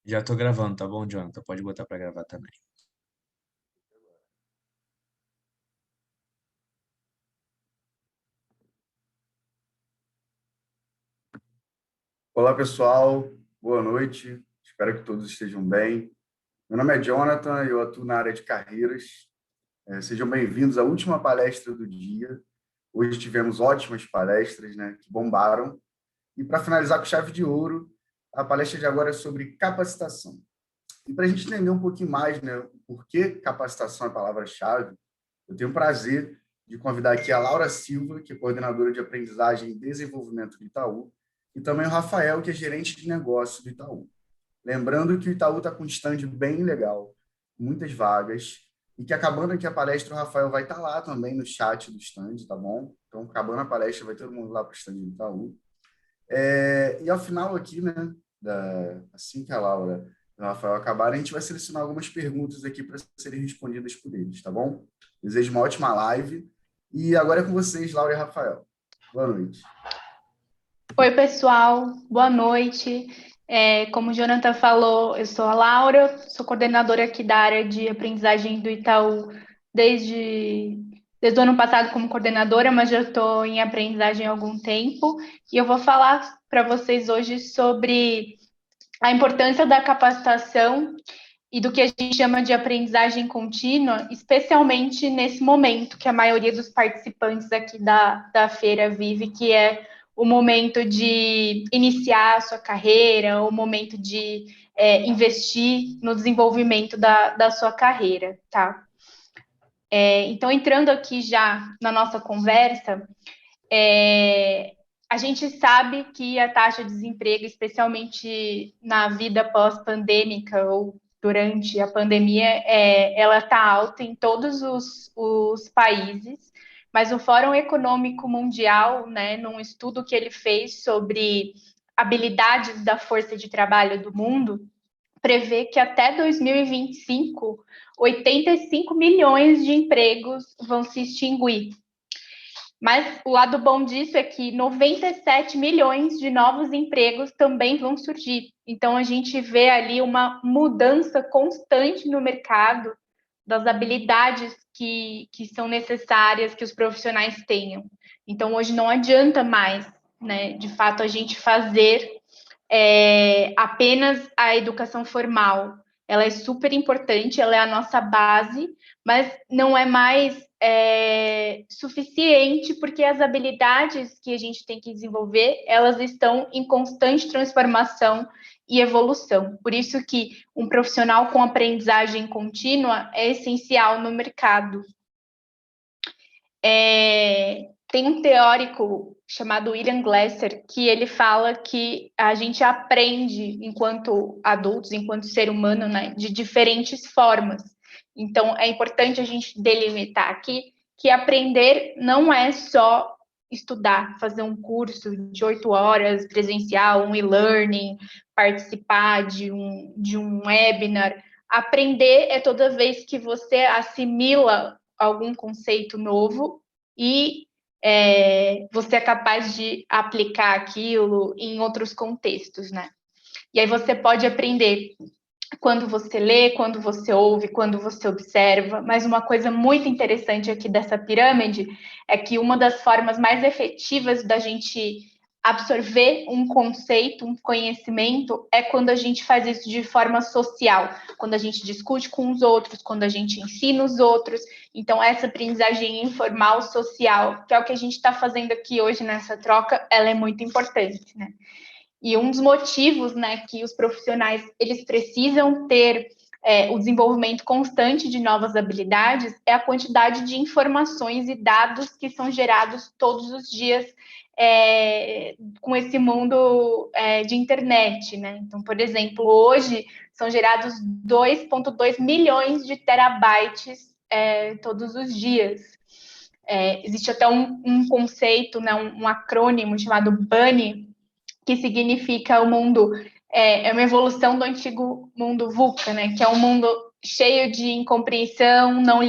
Já tô gravando, tá bom, Jonathan? Pode botar pra gravar também. Olá, pessoal. Boa noite. Espero que todos estejam bem. Meu nome é Jonathan e eu atuo na área de carreiras. Sejam bem-vindos à última palestra do dia. Hoje tivemos ótimas palestras, né, que bombaram. E para finalizar com chave de ouro, a palestra de agora é sobre capacitação. E para a gente entender um pouquinho mais, né, por que capacitação é a palavra-chave, eu tenho o prazer de convidar aqui a Laura Silva, que é coordenadora de aprendizagem e desenvolvimento do Itaú, e também o Rafael, que é gerente de negócio do Itaú. Lembrando que o Itaú está com um stand bem legal, muitas vagas, e que acabando aqui a palestra, o Rafael vai estar lá também no chat do stand, tá bom? Então, acabando a palestra, vai todo mundo lá para o stand do Itaú. E ao final aqui, né, assim que a Laura e o Rafael acabarem, a gente vai selecionar algumas perguntas aqui para serem respondidas por eles, tá bom? Desejo uma ótima live. E agora é com vocês, Laura e Rafael. Boa noite. Oi, pessoal, boa noite. Como o Jonathan falou, eu sou a Laura, sou coordenadora aqui da área de aprendizagem do Itaú desde o ano passado como coordenadora, mas já estou em aprendizagem há algum tempo. E eu vou falar para vocês hoje sobre a importância da capacitação e do que a gente chama de aprendizagem contínua, especialmente nesse momento que a maioria dos participantes aqui da feira vive, que é o momento de iniciar a sua carreira, o momento de investir no desenvolvimento da sua carreira, tá? Então, entrando aqui já na nossa conversa, a gente sabe que a taxa de desemprego, especialmente na vida pós-pandêmica ou durante a pandemia, ela está alta em todos os países, mas o Fórum Econômico Mundial, né, num estudo que ele fez sobre habilidades da força de trabalho do mundo, prevê que até 2025, 85 milhões de empregos vão se extinguir. Mas o lado bom disso é que 97 milhões de novos empregos também vão surgir. Então, a gente vê ali uma mudança constante no mercado das habilidades que são necessárias que os profissionais tenham. Então, hoje não adianta mais, né, de fato, a gente fazer apenas a educação formal. Ela é super importante, ela é a nossa base, mas não é mais suficiente, porque as habilidades que a gente tem que desenvolver, elas estão em constante transformação e evolução. Por isso que um profissional com aprendizagem contínua é essencial no mercado. Tem um teórico chamado William Glasser que ele fala que a gente aprende enquanto adultos, enquanto ser humano, né, de diferentes formas. Então, é importante a gente delimitar aqui que aprender não é só estudar, fazer um curso de 8 horas presencial, um e-learning, participar de um webinar. Aprender é toda vez que você assimila algum conceito novo e você é capaz de aplicar aquilo em outros contextos, né? E aí você pode aprender quando você lê, quando você ouve, quando você observa. Mas uma coisa muito interessante aqui dessa pirâmide é que uma das formas mais efetivas da gente absorver um conceito, um conhecimento, é quando a gente faz isso de forma social, quando a gente discute com os outros, quando a gente ensina os outros. Então, essa aprendizagem informal, social, que é o que a gente está fazendo aqui hoje nessa troca, ela é muito importante, né? E um dos motivos, né, que os profissionais eles precisam ter o desenvolvimento constante de novas habilidades é a quantidade de informações e dados que são gerados todos os dias com esse mundo de internet, né? Então, por exemplo, hoje são gerados 2,2 milhões de terabytes todos os dias. Existe até um conceito, né, um acrônimo chamado BUNNY, que significa o mundo, uma evolução do antigo mundo VUCA, né? Que é um mundo cheio de incompreensão, não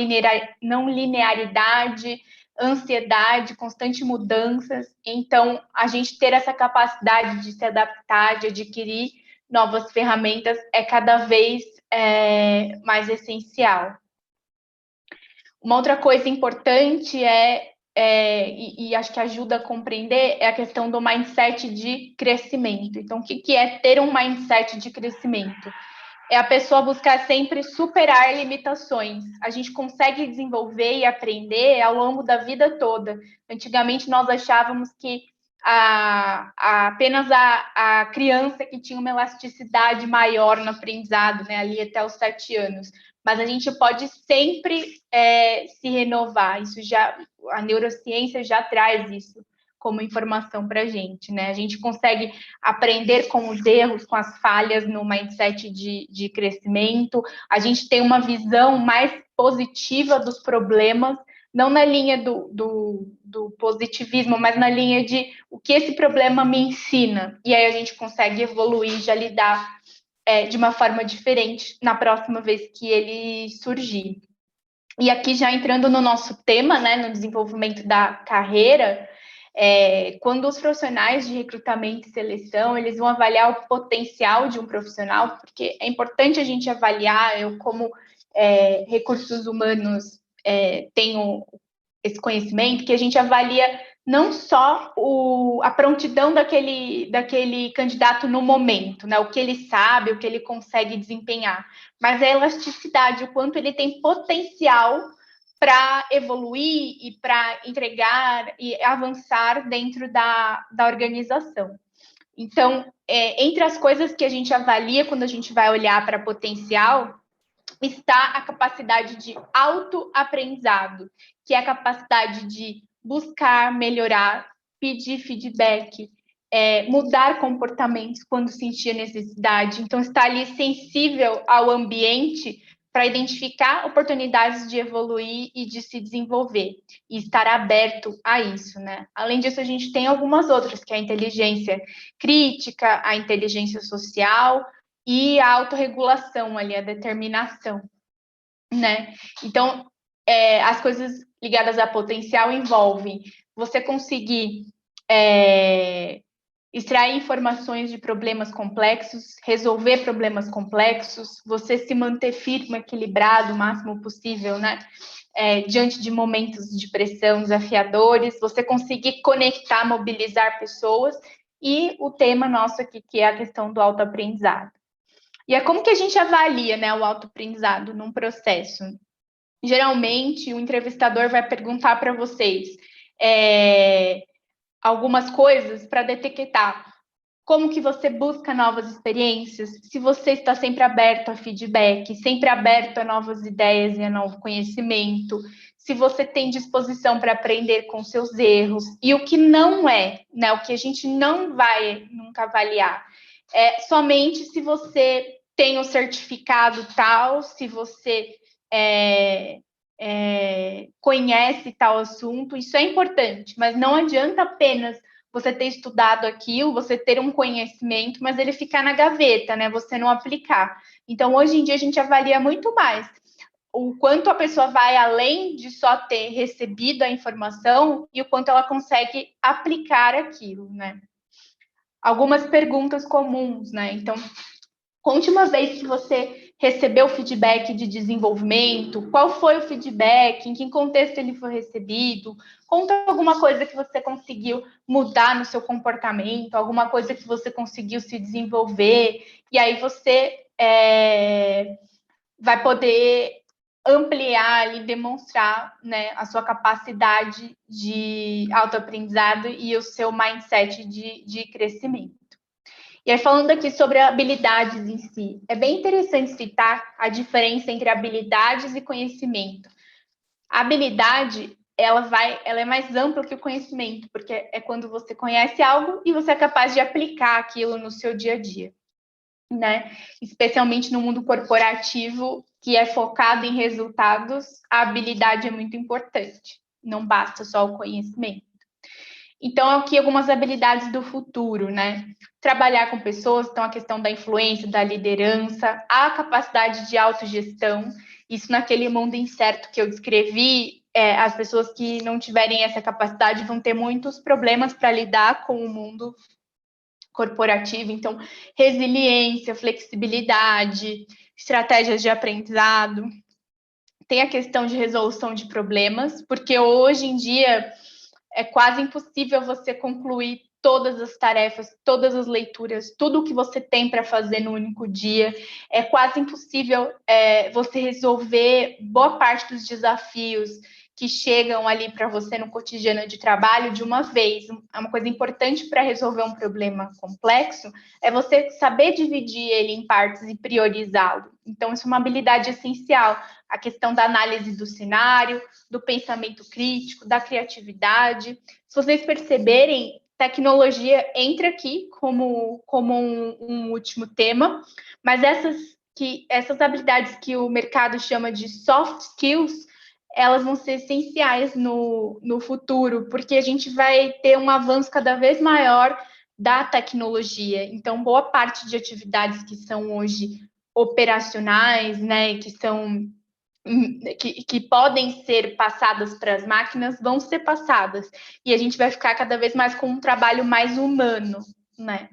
linearidade, ansiedade, constante mudanças. Então, a gente ter essa capacidade de se adaptar, de adquirir novas ferramentas é cada vez mais essencial. Uma outra coisa importante e acho que ajuda a compreender, é a questão do mindset de crescimento. Então, o que é ter um mindset de crescimento? É a pessoa buscar sempre superar limitações. A gente consegue desenvolver e aprender ao longo da vida toda. Antigamente, nós achávamos que apenas a criança que tinha uma elasticidade maior no aprendizado, né, ali até os 7 anos. Mas a gente pode sempre se renovar. A neurociência já traz isso como informação para a gente, né? A gente consegue aprender com os erros, com as falhas no mindset de crescimento. A gente tem uma visão mais positiva dos problemas, não na linha do positivismo, mas na linha de o que esse problema me ensina. E aí a gente consegue evoluir, já lidar de uma forma diferente na próxima vez que ele surgir. E aqui já entrando no nosso tema, né, no desenvolvimento da carreira, quando os profissionais de recrutamento e seleção, eles vão avaliar o potencial de um profissional, porque é importante a gente avaliar, eu como recursos humanos tenho esse conhecimento, que a gente avalia não só a prontidão daquele candidato no momento, né? O que ele sabe, o que ele consegue desempenhar, mas a elasticidade, o quanto ele tem potencial para evoluir e para entregar e avançar dentro da organização. Então, entre as coisas que a gente avalia quando a gente vai olhar para potencial, está a capacidade de autoaprendizado, que é a capacidade de buscar, melhorar, pedir feedback, mudar comportamentos quando sentir a necessidade. Então, estar ali sensível ao ambiente para identificar oportunidades de evoluir e de se desenvolver, e estar aberto a isso, né? Além disso, a gente tem algumas outras, que é a inteligência crítica, a inteligência social e a autorregulação ali, a determinação, né? Então, as coisas ligadas a potencial envolvem você conseguir extrair informações de problemas complexos, resolver problemas complexos, você se manter firme, equilibrado o máximo possível, né? Diante de momentos de pressão desafiadores, você conseguir conectar, mobilizar pessoas, e o tema nosso aqui, que é a questão do autoaprendizado. E como que a gente avalia, né, o autoaprendizado num processo? Geralmente, o entrevistador vai perguntar para vocês algumas coisas para detectar como que você busca novas experiências, se você está sempre aberto a feedback, sempre aberto a novas ideias e a novo conhecimento, se você tem disposição para aprender com seus erros, e o que não é, né, o que a gente não vai nunca avaliar, somente se você tem o certificado tal, se você conhece tal assunto, isso é importante, mas não adianta apenas você ter estudado aquilo, você ter um conhecimento, mas ele ficar na gaveta, né? Você não aplicar. Então, hoje em dia, a gente avalia muito mais o quanto a pessoa vai além de só ter recebido a informação e o quanto ela consegue aplicar aquilo, né? Algumas perguntas comuns, né? Então, conte uma vez que você recebeu feedback de desenvolvimento, qual foi o feedback, em que contexto ele foi recebido, conta alguma coisa que você conseguiu mudar no seu comportamento, alguma coisa que você conseguiu se desenvolver, e aí você vai poder ampliar e demonstrar, né, a sua capacidade de autoaprendizado e o seu mindset de crescimento. E aí, falando aqui sobre habilidades em si, é bem interessante citar a diferença entre habilidades e conhecimento. A habilidade, ela é mais ampla que o conhecimento, porque é quando você conhece algo e você é capaz de aplicar aquilo no seu dia a dia, né? Especialmente no mundo corporativo, que é focado em resultados, a habilidade é muito importante. Não basta só o conhecimento. Então, aqui algumas habilidades do futuro, né? Trabalhar com pessoas, então a questão da influência, da liderança, a capacidade de autogestão, isso naquele mundo incerto que eu descrevi, as pessoas que não tiverem essa capacidade vão ter muitos problemas para lidar com o mundo corporativa. Então, resiliência, flexibilidade, estratégias de aprendizado. Tem a questão de resolução de problemas, porque hoje em dia é quase impossível você concluir todas as tarefas, todas as leituras, tudo o que você tem para fazer no único dia. É quase impossível você resolver boa parte dos desafios que chegam ali para você no cotidiano de trabalho de uma vez. Uma coisa importante para resolver um problema complexo é você saber dividir ele em partes e priorizá-lo. Então, isso é uma habilidade essencial. A questão da análise do cenário, do pensamento crítico, da criatividade. Se vocês perceberem, tecnologia entra aqui como um último tema, mas essas habilidades que o mercado chama de soft skills, elas vão ser essenciais no futuro, porque a gente vai ter um avanço cada vez maior da tecnologia. Então, boa parte de atividades que são hoje operacionais, né, que podem ser passadas para as máquinas, vão ser passadas. E a gente vai ficar cada vez mais com um trabalho mais humano, né?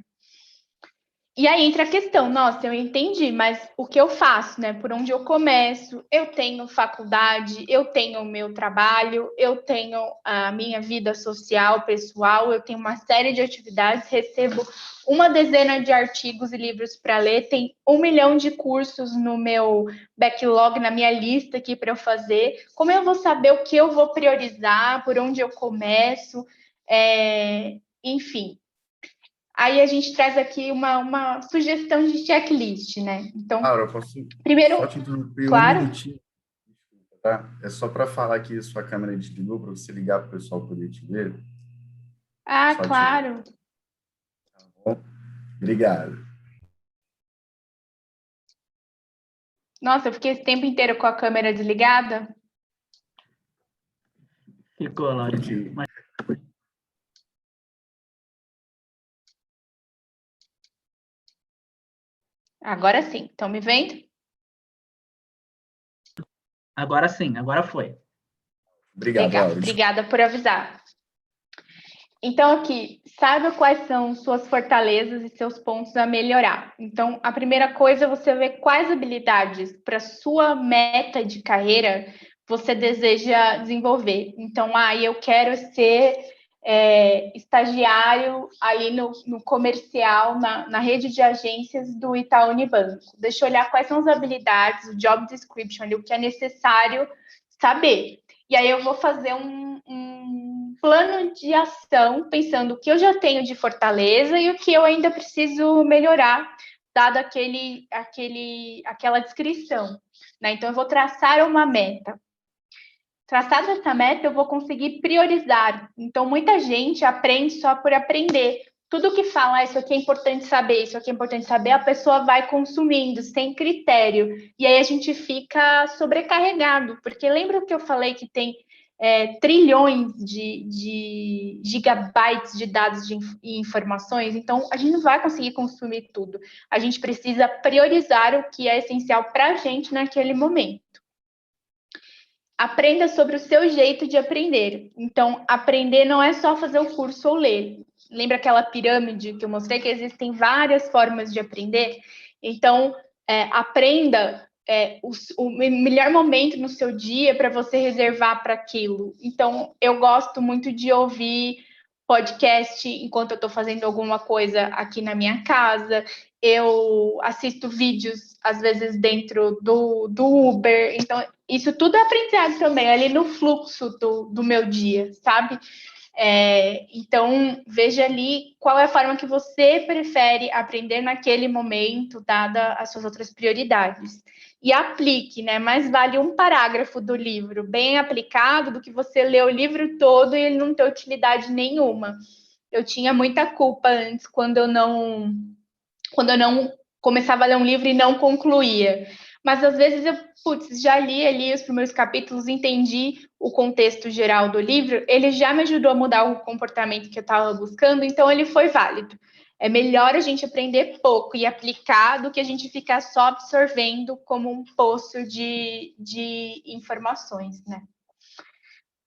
E aí entra a questão, nossa, eu entendi, mas o que eu faço, né? Por onde eu começo? Eu tenho faculdade, eu tenho o meu trabalho, eu tenho a minha vida social, pessoal, eu tenho uma série de atividades, recebo uma dezena de artigos e livros para ler, tem 1 milhão de cursos no meu backlog, na minha lista aqui para eu fazer. Como eu vou saber o que eu vou priorizar, por onde eu começo? Enfim. Aí a gente traz aqui uma sugestão de checklist, né? Então, Laura, eu posso primeiro, só te interromper claro. um minutinho? Desculpa, tá? É só para falar que sua câmera desligou, para você ligar para o pessoal poder te ver. Ah, Só claro. Tá bom? Obrigado. Nossa, eu fiquei esse tempo inteiro com a câmera desligada. Ficou, Laura. Agora sim. Estão me vendo? Agora sim, agora foi. Obrigado, Legal. Laura. Obrigada por avisar. Então, aqui, saiba quais são suas fortalezas e seus pontos a melhorar. Então, a primeira coisa é você ver quais habilidades para sua meta de carreira você deseja desenvolver. Então, eu quero ser estagiário aí no comercial, na rede de agências do Itaú Unibanco. Deixa eu olhar quais são as habilidades, o job description, o que é necessário saber. E aí eu vou fazer um plano de ação, pensando o que eu já tenho de fortaleza e o que eu ainda preciso melhorar, dado aquela descrição, né? Então, eu vou traçar uma meta. Traçada essa meta, eu vou conseguir priorizar. Então, muita gente aprende só por aprender. Tudo que fala, isso aqui é importante saber, isso aqui é importante saber, a pessoa vai consumindo sem critério. E aí a gente fica sobrecarregado, porque lembra que eu falei que tem trilhões de gigabytes de dados e informações? Então, a gente não vai conseguir consumir tudo. A gente precisa priorizar o que é essencial para a gente naquele momento. Aprenda sobre o seu jeito de aprender. Então, aprender não é só fazer o curso ou ler. Lembra aquela pirâmide que eu mostrei, que existem várias formas de aprender? Então, aprenda o melhor momento no seu dia para você reservar para aquilo. Então, eu gosto muito de ouvir podcast enquanto eu estou fazendo alguma coisa aqui na minha casa. Eu assisto vídeos, às vezes, dentro do Uber. Então, isso tudo é aprendizado também, ali no fluxo do meu dia, sabe? Então, veja ali qual é a forma que você prefere aprender naquele momento, dada as suas outras prioridades. E aplique, né? Mais vale um parágrafo do livro bem aplicado do que você ler o livro todo e ele não ter utilidade nenhuma. Eu tinha muita culpa antes quando eu não começava a ler um livro e não concluía. Mas às vezes eu, já li ali os primeiros capítulos, entendi o contexto geral do livro, ele já me ajudou a mudar o comportamento que eu estava buscando, então ele foi válido. É melhor a gente aprender pouco e aplicar do que a gente ficar só absorvendo como um poço de informações, né?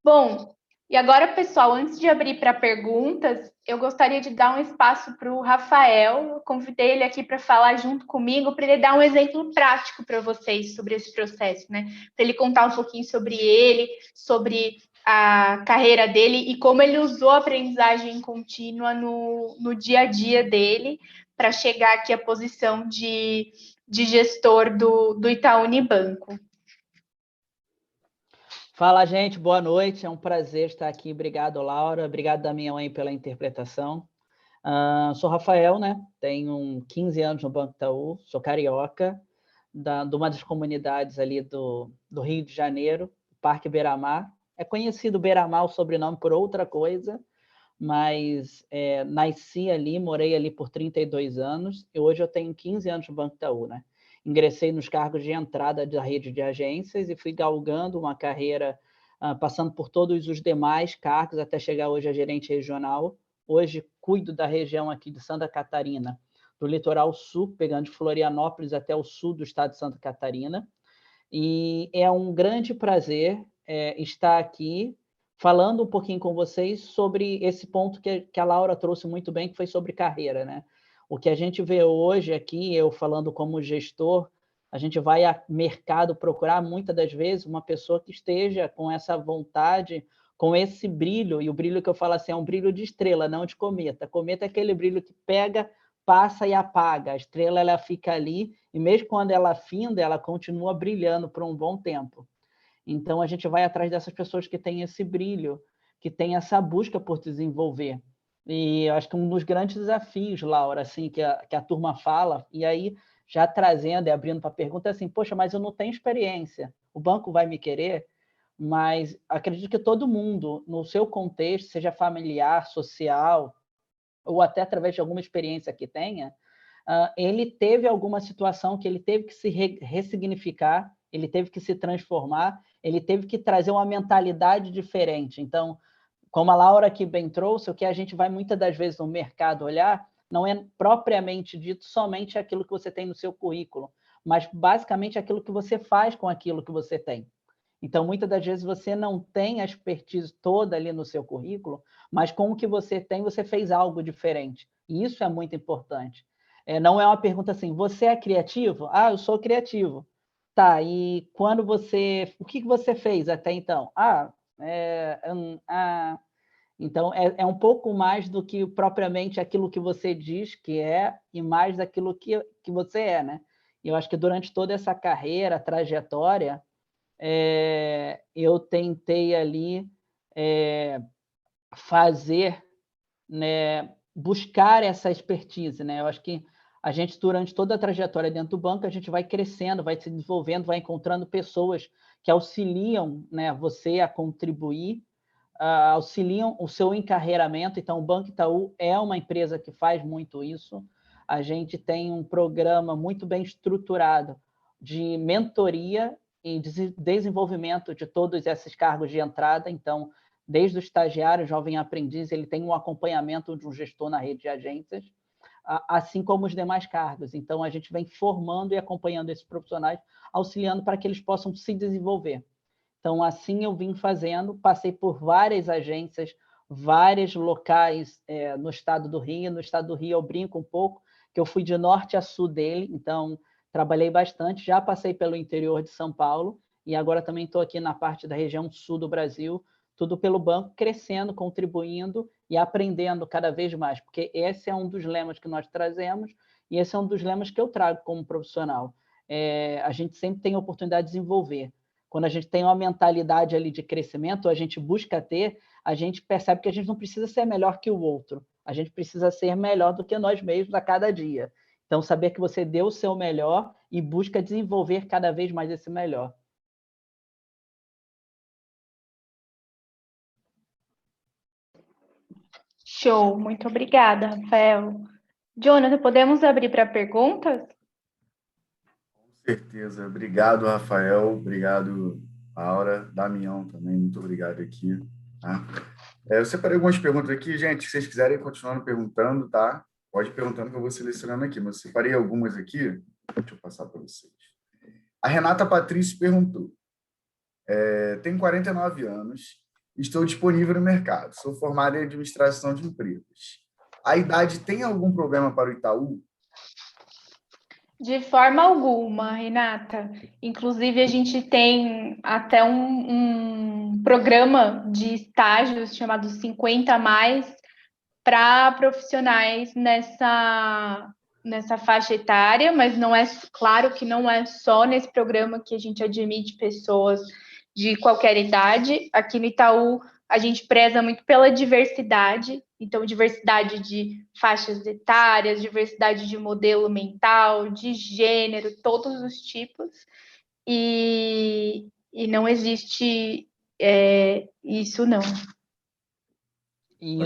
Bom, e agora, pessoal, antes de abrir para perguntas, eu gostaria de dar um espaço para o Rafael. Eu convidei ele aqui para falar junto comigo, para ele dar um exemplo prático para vocês sobre esse processo, né? Para ele contar um pouquinho sobre ele, sobre a carreira dele e como ele usou a aprendizagem contínua no dia a dia dele para chegar aqui à posição de gestor do Itaú Unibanco. Fala, gente, boa noite. É um prazer estar aqui. Obrigado, Laura. Obrigado, Damião, aí, pela interpretação. Sou Rafael, né? Tenho 15 anos no Banco Itaú, sou carioca, de uma das comunidades ali do Rio de Janeiro, Parque Beira-Mar. É conhecido Beira-Mar, o sobrenome, por outra coisa, mas nasci ali, morei ali por 32 anos, e hoje eu tenho 15 anos no Banco Itaú, né? Ingressei nos cargos de entrada da rede de agências e fui galgando uma carreira, passando por todos os demais cargos, até chegar hoje a gerente regional. Hoje cuido da região aqui de Santa Catarina, do litoral sul, pegando de Florianópolis até o sul do estado de Santa Catarina. E é um grande prazer estar aqui falando um pouquinho com vocês sobre esse ponto que a Laura trouxe muito bem, que foi sobre carreira, né? O que a gente vê hoje aqui, eu falando como gestor, a gente vai a mercado procurar, muitas das vezes, uma pessoa que esteja com essa vontade, com esse brilho, e o brilho que eu falo assim, é um brilho de estrela, não de cometa. Cometa é aquele brilho que pega, passa e apaga. A estrela, ela fica ali, e mesmo quando ela finda, ela continua brilhando por um bom tempo. Então, a gente vai atrás dessas pessoas que têm esse brilho, que têm essa busca por desenvolver. E eu acho que um dos grandes desafios, Laura, assim, que a turma fala, e aí já trazendo e abrindo para a pergunta, é assim, poxa, mas eu não tenho experiência, o banco vai me querer? Mas acredito que todo mundo, no seu contexto, seja familiar, social, ou até através de alguma experiência que tenha, ele teve alguma situação que ele teve que se ressignificar, ele teve que se transformar, ele teve que trazer uma mentalidade diferente. Então, como a Laura aqui bem trouxe, o que a gente vai muitas das vezes no mercado olhar não é propriamente dito somente aquilo que você tem no seu currículo, mas basicamente aquilo que você faz com aquilo que você tem. Então, muitas das vezes você não tem a expertise toda ali no seu currículo, mas com o que você tem, você fez algo diferente. E isso é muito importante. Não é uma pergunta assim, você é criativo? Ah, eu sou criativo. Tá, e quando você... O que você fez até então? Então, é um pouco mais do que propriamente aquilo que você diz que é e mais daquilo que você é, né? E eu acho que durante toda essa carreira, trajetória, eu tentei ali fazer, né, buscar essa expertise, né? Eu acho que a gente, durante toda a trajetória dentro do banco, a gente vai crescendo, vai se desenvolvendo, vai encontrando pessoas que auxiliam, né, você a contribuir, auxiliam o seu encarreiramento. Então, o Banco Itaú é uma empresa que faz muito isso. A gente tem um programa muito bem estruturado de mentoria e desenvolvimento de todos esses cargos de entrada. Então, desde o estagiário, jovem aprendiz, ele tem um acompanhamento de um gestor na rede de agências, assim como os demais cargos. Então, a gente vem formando e acompanhando esses profissionais, auxiliando para que eles possam se desenvolver. Então, assim eu vim fazendo, passei por várias agências, vários locais no estado do Rio. No estado do Rio eu brinco um pouco, que eu fui de norte a sul dele, então trabalhei bastante, já passei pelo interior de São Paulo e agora também estou aqui na parte da região sul do Brasil, tudo pelo banco, crescendo, contribuindo e aprendendo cada vez mais, porque esse é um dos lemas que nós trazemos e esse é um dos lemas que eu trago como profissional. A gente sempre tem a oportunidade de desenvolver. Quando a gente tem uma mentalidade ali de crescimento, a gente busca ter, a gente percebe que a gente não precisa ser melhor que o outro, a gente precisa ser melhor do que nós mesmos a cada dia. Então, saber que você deu o seu melhor e busca desenvolver cada vez mais esse melhor. Show, muito obrigada, Rafael. Jonathan, podemos abrir para perguntas? Com certeza. Obrigado, Rafael. Obrigado, Laura. Damião também, muito obrigado aqui. Tá? Eu separei algumas perguntas aqui, gente. Se vocês quiserem continuar perguntando, tá? Pode ir perguntando que eu vou selecionando aqui. Mas eu separei algumas aqui. Deixa eu passar para vocês. A Renata Patrício perguntou. Tenho 49 anos Estou disponível no mercado. Sou formado em administração de empresas. A idade tem algum problema para o Itaú? De forma alguma, Renata. Inclusive, a gente tem até um programa de estágios chamado 50 a mais para profissionais nessa faixa etária, mas não é claro que não é só nesse programa que a gente admite pessoas de qualquer idade. Aqui no Itaú, a gente preza muito pela diversidade, então diversidade de faixas etárias, diversidade de modelo mental, de gênero, todos os tipos, e não existe isso não. E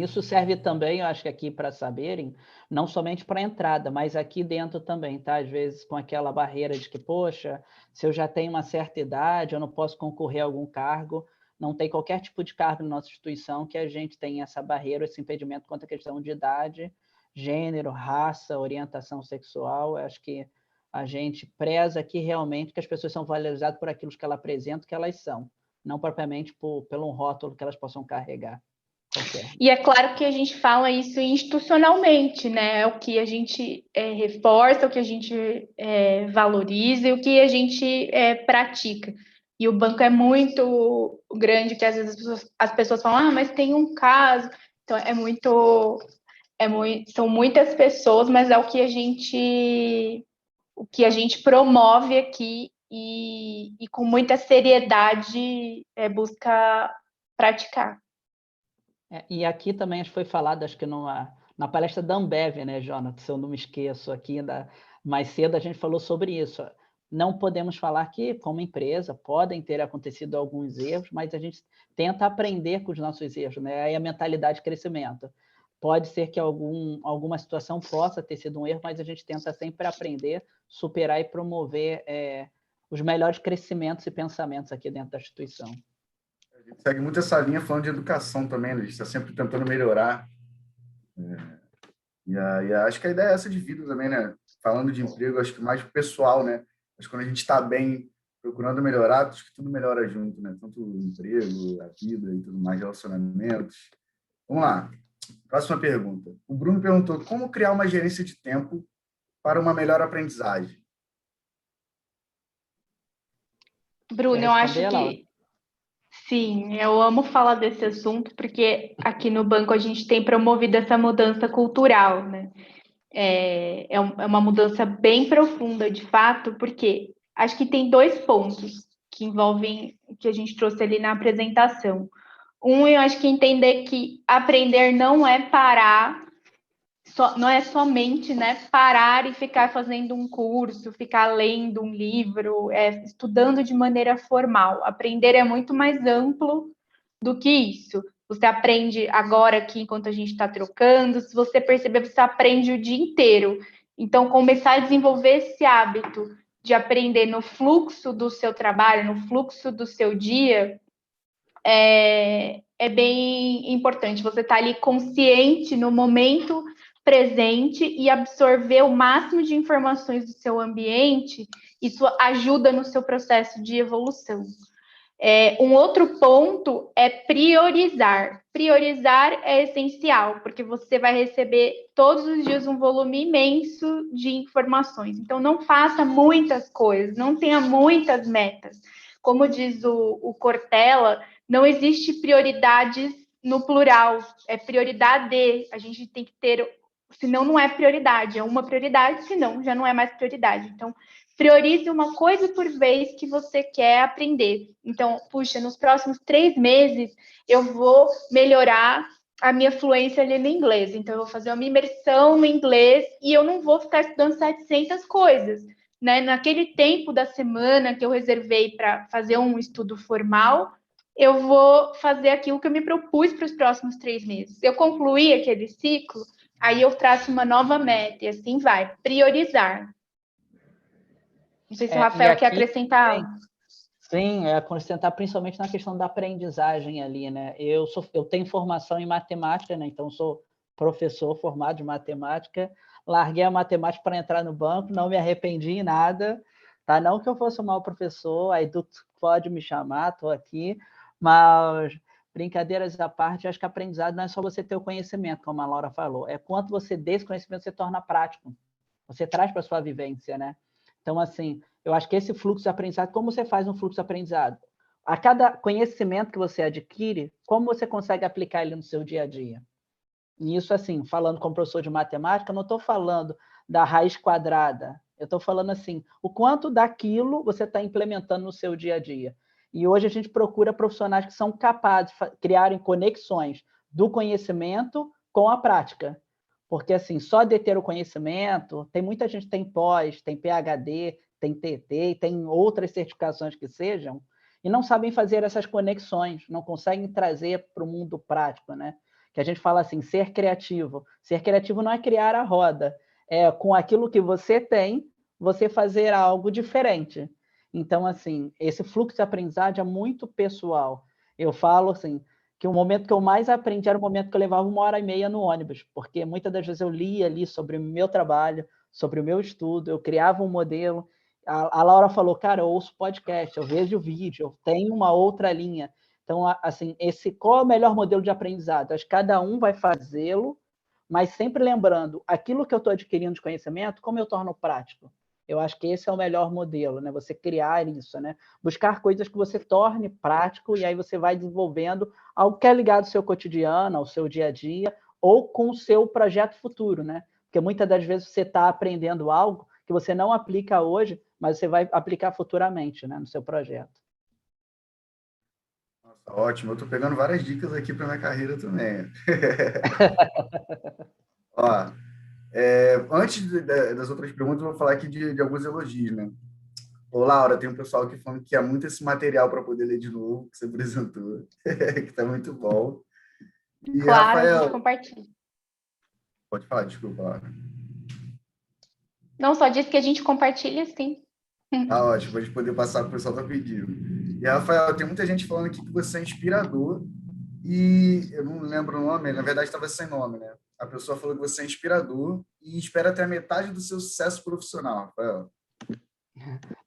isso serve também, eu acho que aqui para saberem, não somente para a entrada, mas aqui dentro também, tá? Às vezes com aquela barreira de que, poxa, se eu já tenho uma certa idade, eu não posso concorrer a algum cargo, não tem qualquer tipo de cargo na nossa instituição que a gente tenha essa barreira, esse impedimento quanto à questão de idade, gênero, raça, orientação sexual. Eu acho que a gente preza aqui realmente que as pessoas são valorizadas por aquilo que elas apresentam, que elas são, não propriamente pelo rótulo que elas possam carregar. E é claro que a gente fala isso institucionalmente, né? É o que a gente reforça, o que a gente valoriza e o que a gente pratica. E o banco é muito grande, que às vezes as pessoas falam, mas tem um caso. Então, são muitas pessoas, mas é o que a gente promove aqui e com muita seriedade busca praticar. E aqui também foi falado, acho que na palestra da Ambev, né, Jonathan, se eu não me esqueço, aqui mais cedo a gente falou sobre isso. Não podemos falar que, como empresa, podem ter acontecido alguns erros, mas a gente tenta aprender com os nossos erros, né? Aí a mentalidade de crescimento. Pode ser que alguma situação possa ter sido um erro, mas a gente tenta sempre aprender, superar e promover os melhores crescimentos e pensamentos aqui dentro da instituição. A gente segue muito essa linha falando de educação também, né? A gente está sempre tentando melhorar. E acho que a ideia é essa de vida também, né? Falando de emprego, acho que mais pessoal, né? Acho que quando a gente está bem, procurando melhorar, acho que tudo melhora junto, né? Tanto o emprego, a vida e tudo mais, relacionamentos. Vamos lá. Próxima pergunta. O Bruno perguntou como criar uma gerência de tempo para uma melhor aprendizagem. Bruno, eu acho que sim, eu amo falar desse assunto porque aqui no banco a gente tem promovido essa mudança cultural, né? É uma mudança bem profunda, de fato, porque acho que tem 2 pontos que envolvem o que a gente trouxe ali na apresentação. Eu acho que entender que aprender não é parar, não é somente, né, parar e ficar fazendo um curso, ficar lendo um livro, estudando de maneira formal. Aprender é muito mais amplo do que isso. Você aprende agora aqui enquanto a gente está trocando, se você perceber, você aprende o dia inteiro. Então, começar a desenvolver esse hábito de aprender no fluxo do seu trabalho, no fluxo do seu dia, é bem importante. Você está ali consciente no momento presente e absorver o máximo de informações do seu ambiente, isso ajuda no seu processo de evolução. Um outro ponto é priorizar. Priorizar é essencial, porque você vai receber todos os dias um volume imenso de informações. Então, não faça muitas coisas, não tenha muitas metas. Como diz o Cortella, não existe prioridades no plural, é prioridade. A gente tem que ter, senão não é prioridade, é uma prioridade, senão já não é mais prioridade. Então, priorize uma coisa por vez que você quer aprender. Então, puxa, nos próximos 3 meses eu vou melhorar a minha fluência ali no inglês. Então, eu vou fazer uma imersão no inglês e eu não vou ficar estudando 700 coisas. Né? Naquele tempo da semana que eu reservei para fazer um estudo formal, eu vou fazer aquilo que eu me propus para os próximos 3 meses. Se eu concluir aquele ciclo, aí eu traço uma nova meta e assim vai. Priorizar. Não sei se o Rafael quer acrescentar algo. Sim, acrescentar principalmente na questão da aprendizagem ali, né? Eu tenho formação em matemática, né? Então sou professor formado em matemática. Larguei a matemática para entrar no banco, não me arrependi em nada, tá? Não que eu fosse um mau professor, a Edu pode me chamar, estou aqui, Mas, brincadeiras à parte, acho que aprendizado não é só você ter o conhecimento, como a Laura falou, é quanto você desse conhecimento se torna prático. Você traz para a sua vivência, né? Então, assim, eu acho que esse fluxo de aprendizado, como você faz um fluxo de aprendizado? A cada conhecimento que você adquire, como você consegue aplicar ele no seu dia a dia? E isso, assim, falando como professor de matemática, eu não estou falando da raiz quadrada, eu estou falando assim, o quanto daquilo você está implementando no seu dia a dia. E hoje a gente procura profissionais que são capazes de criarem conexões do conhecimento com a prática. Porque, assim, só deter o conhecimento, tem muita gente que tem pós, tem PhD, tem TT, tem outras certificações que sejam, e não sabem fazer essas conexões, não conseguem trazer para o mundo prático, né? Que a gente fala assim, ser criativo. Ser criativo não é criar a roda, é com aquilo que você tem, você fazer algo diferente. Então, assim, esse fluxo de aprendizagem é muito pessoal. Eu falo assim, que o momento que eu mais aprendi era o momento que eu levava 1h30 no ônibus, porque muitas das vezes eu lia ali sobre o meu trabalho, sobre o meu estudo, eu criava um modelo. A Laura falou, cara, eu ouço podcast, eu vejo vídeo, eu tenho uma outra linha. Então, assim, qual é o melhor modelo de aprendizado? Acho que cada um vai fazê-lo, mas sempre lembrando, aquilo que eu estou adquirindo de conhecimento, como eu torno prático? Eu acho que esse é o melhor modelo, né? Você criar isso, né? Buscar coisas que você torne prático e aí você vai desenvolvendo algo que é ligado ao seu cotidiano, ao seu dia a dia, ou com o seu projeto futuro, né? Porque muitas das vezes você está aprendendo algo que você não aplica hoje, mas você vai aplicar futuramente, né? No seu projeto. Nossa, ótimo, eu estou pegando várias dicas aqui para minha carreira também. Ó, antes das outras perguntas, eu vou falar aqui de alguns elogios, né? Ô, Laura, tem um pessoal aqui falando que quer muito esse material para poder ler de novo, que você apresentou, que está muito bom. E, Claro, a gente Rafael, compartilha. pode falar, desculpa, Laura. Não, só disse que a gente compartilha, sim. Tá ótimo, a gente poder passar para o pessoal tá pedindo. E, Rafael, tem muita gente falando aqui que você é inspirador e eu não lembro o nome, na verdade estava sem nome, né? A pessoa falou que você é inspirador e espera até a metade do seu sucesso profissional, Rafael.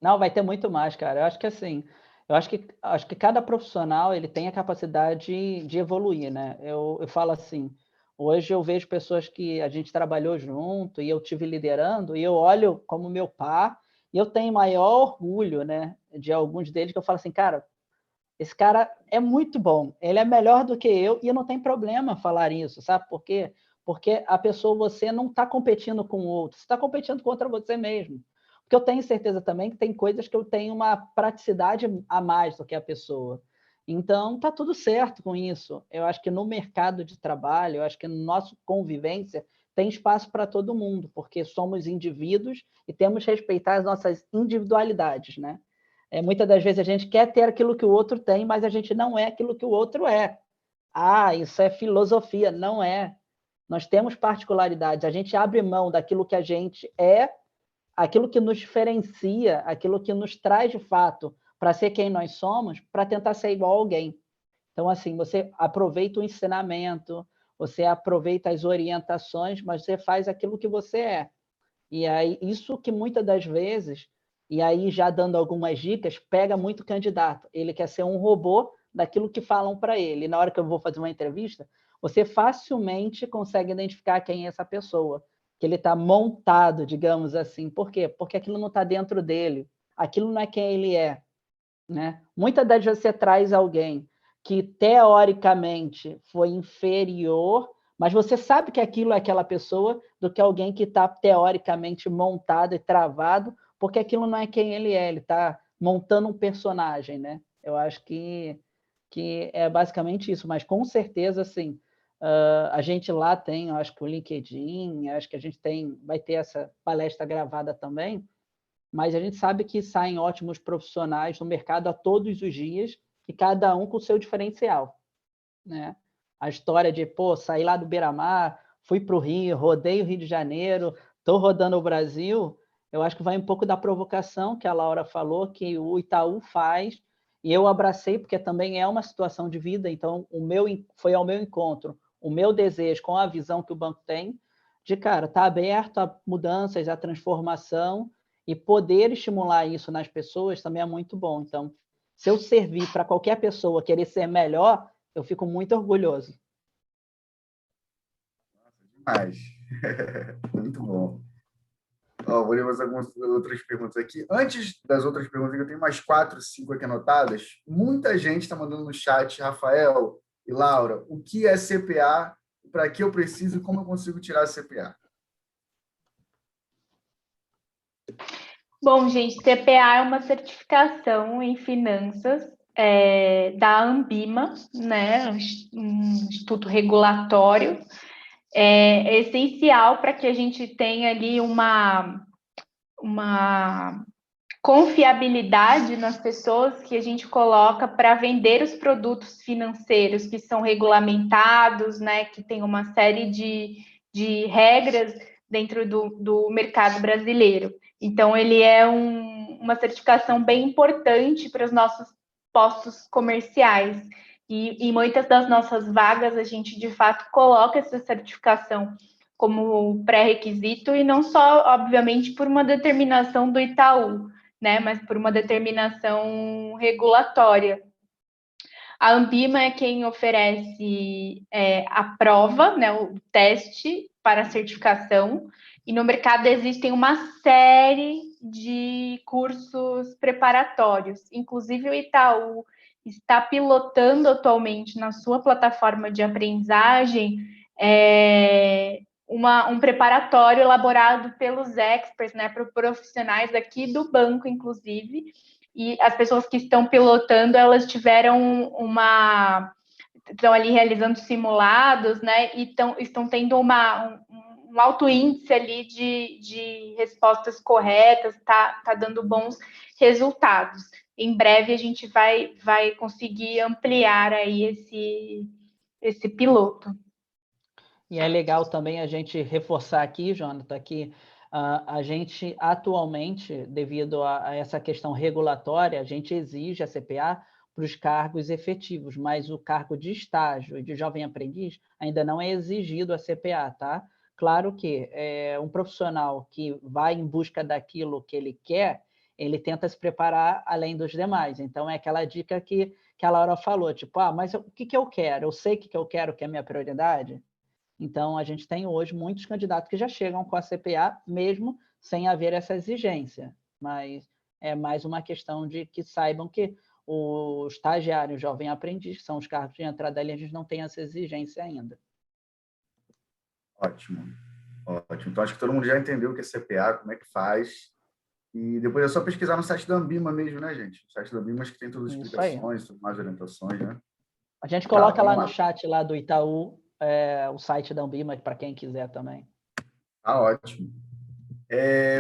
Não, vai ter muito mais, cara. Eu acho que assim, acho que cada profissional ele tem a capacidade de evoluir, né? Eu falo assim, hoje eu vejo pessoas que a gente trabalhou junto e eu tive liderando e eu olho como meu par e eu tenho maior orgulho, né, de alguns deles que eu falo assim, cara, esse cara é muito bom, ele é melhor do que eu e não tem problema falar isso, sabe por quê? Porque a pessoa, você não está competindo com o outro, você está competindo contra você mesmo. Porque eu tenho certeza também que tem coisas que eu tenho uma praticidade a mais do que a pessoa. Então, tá tudo certo com isso. Eu acho que no mercado de trabalho, eu acho que no nosso convivência, tem espaço para todo mundo, porque somos indivíduos e temos que respeitar as nossas individualidades, né? Muitas das vezes a gente quer ter aquilo que o outro tem, mas a gente não é aquilo que o outro é. Ah, isso é filosofia. Não é. Nós temos particularidades. A gente abre mão daquilo que a gente é, aquilo que nos diferencia, aquilo que nos traz de fato para ser quem nós somos, para tentar ser igual a alguém. Então, assim, você aproveita o ensinamento, você aproveita as orientações, mas você faz aquilo que você é. E aí, isso que muitas das vezes, e aí já dando algumas dicas, pega muito candidato. Ele quer ser um robô daquilo que falam para ele. E na hora que eu vou fazer uma entrevista, você facilmente consegue identificar quem é essa pessoa, que ele está montado, digamos assim. Por quê? Porque aquilo não está dentro dele. Aquilo não é quem ele é, né? Muitas das vezes você traz alguém que teoricamente foi inferior, mas você sabe que aquilo é aquela pessoa do que alguém que está teoricamente montado e travado, porque aquilo não é quem ele está montando um personagem, né? Eu acho que é basicamente isso, mas com certeza, assim, a gente lá tem, eu acho que o LinkedIn, acho que a gente vai ter essa palestra gravada também, mas a gente sabe que saem ótimos profissionais no mercado a todos os dias e cada um com o seu diferencial, né? A história de, pô, sair lá do Beira-Mar, fui para o Rio, rodei o Rio de Janeiro, estou rodando o Brasil, eu acho que vai um pouco da provocação que a Laura falou, que o Itaú faz, e eu abracei, porque também é uma situação de vida, então foi ao meu encontro, o meu desejo com a visão que o banco tem, de, cara, tá aberto a mudanças, a transformação, e poder estimular isso nas pessoas também é muito bom. Então, se eu servir para qualquer pessoa querer ser melhor, eu fico muito orgulhoso. Demais. Muito bom. Ó, vou ler mais algumas outras perguntas aqui. Antes das outras perguntas, eu tenho mais 4, 5 aqui anotadas. Muita gente está mandando no chat, Rafael e Laura, o que é CPA, para que eu preciso e como eu consigo tirar a CPA? Bom, gente, CPA é uma certificação em finanças da Anbima, né? Um instituto regulatório. É essencial para que a gente tenha ali uma confiabilidade nas pessoas que a gente coloca para vender os produtos financeiros que são regulamentados, né? Que tem uma série de regras dentro do mercado brasileiro. Então, ele é uma certificação bem importante para os nossos postos comerciais. E muitas das nossas vagas, a gente, de fato, coloca essa certificação como pré-requisito, e não só, obviamente, por uma determinação do Itaú, né, mas por uma determinação regulatória. A Anbima é quem oferece a prova, né, o teste para a certificação, e no mercado existem uma série de cursos preparatórios. Inclusive, o Itaú está pilotando atualmente na sua plataforma de aprendizagem um preparatório elaborado pelos experts, né, por profissionais aqui do banco, inclusive, e as pessoas que estão pilotando, elas estão ali realizando simulados, né, e estão tendo um alto índice ali de respostas corretas, tá dando bons resultados. Em breve a gente vai conseguir ampliar aí esse piloto. E é legal também a gente reforçar aqui, Jonathan, que a gente atualmente, devido a essa questão regulatória, a gente exige a CPA para os cargos efetivos, mas o cargo de estágio e de jovem aprendiz ainda não é exigido a CPA, tá? Claro que um profissional que vai em busca daquilo que ele quer, ele tenta se preparar além dos demais. Então, é aquela dica que a Laura falou, tipo, mas o que eu quero? Eu sei o que eu quero, que é a minha prioridade? Então, a gente tem hoje muitos candidatos que já chegam com a CPA, mesmo sem haver essa exigência. Mas é mais uma questão de que saibam que o estagiário, o jovem aprendiz, que são os cargos de entrada ali, a gente não tem essa exigência ainda. Ótimo. Então, acho que todo mundo já entendeu o que é CPA, como é que faz. E depois é só pesquisar no site da Anbima mesmo, né, gente? O site da Anbima acho que tem todas as explicações, tudo mais orientações, né? A gente coloca lá no chat lá do Itaú o site da Anbima, para quem quiser também. Ótimo.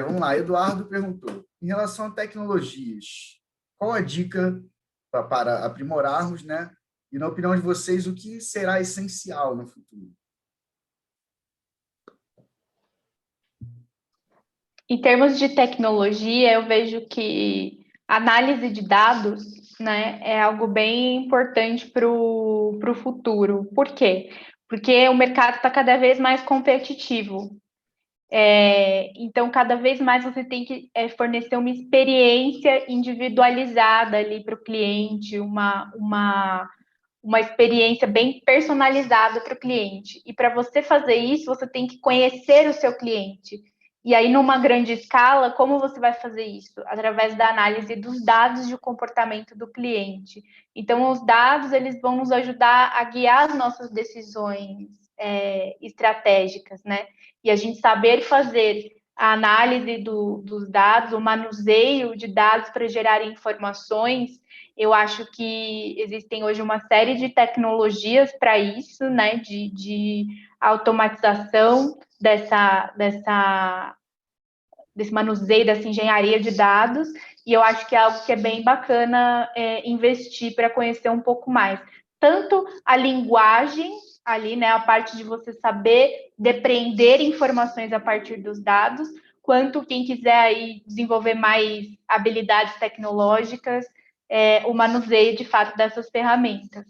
Vamos lá, Eduardo perguntou, em relação a tecnologias, qual a dica para aprimorarmos, né? E, na opinião de vocês, o que será essencial no futuro? Em termos de tecnologia, eu vejo que análise de dados, né, é algo bem importante para o futuro. Por quê? Porque o mercado está cada vez mais competitivo. Então, cada vez mais você tem que fornecer uma experiência individualizada ali para o cliente, uma experiência bem personalizada para o cliente. E para você fazer isso, você tem que conhecer o seu cliente. E aí, numa grande escala, como você vai fazer isso? Através da análise dos dados de comportamento do cliente. Então, os dados, eles vão nos ajudar a guiar as nossas decisões estratégicas, né? E a gente saber fazer a análise dos dados, o manuseio de dados para gerar informações. Eu acho que existem hoje uma série de tecnologias para isso, né? De automatização desse manuseio, dessa engenharia de dados, e eu acho que é algo que é bem bacana investir para conhecer um pouco mais. Tanto a linguagem ali, né, a parte de você saber depreender informações a partir dos dados, quanto quem quiser aí desenvolver mais habilidades tecnológicas, o manuseio de fato dessas ferramentas.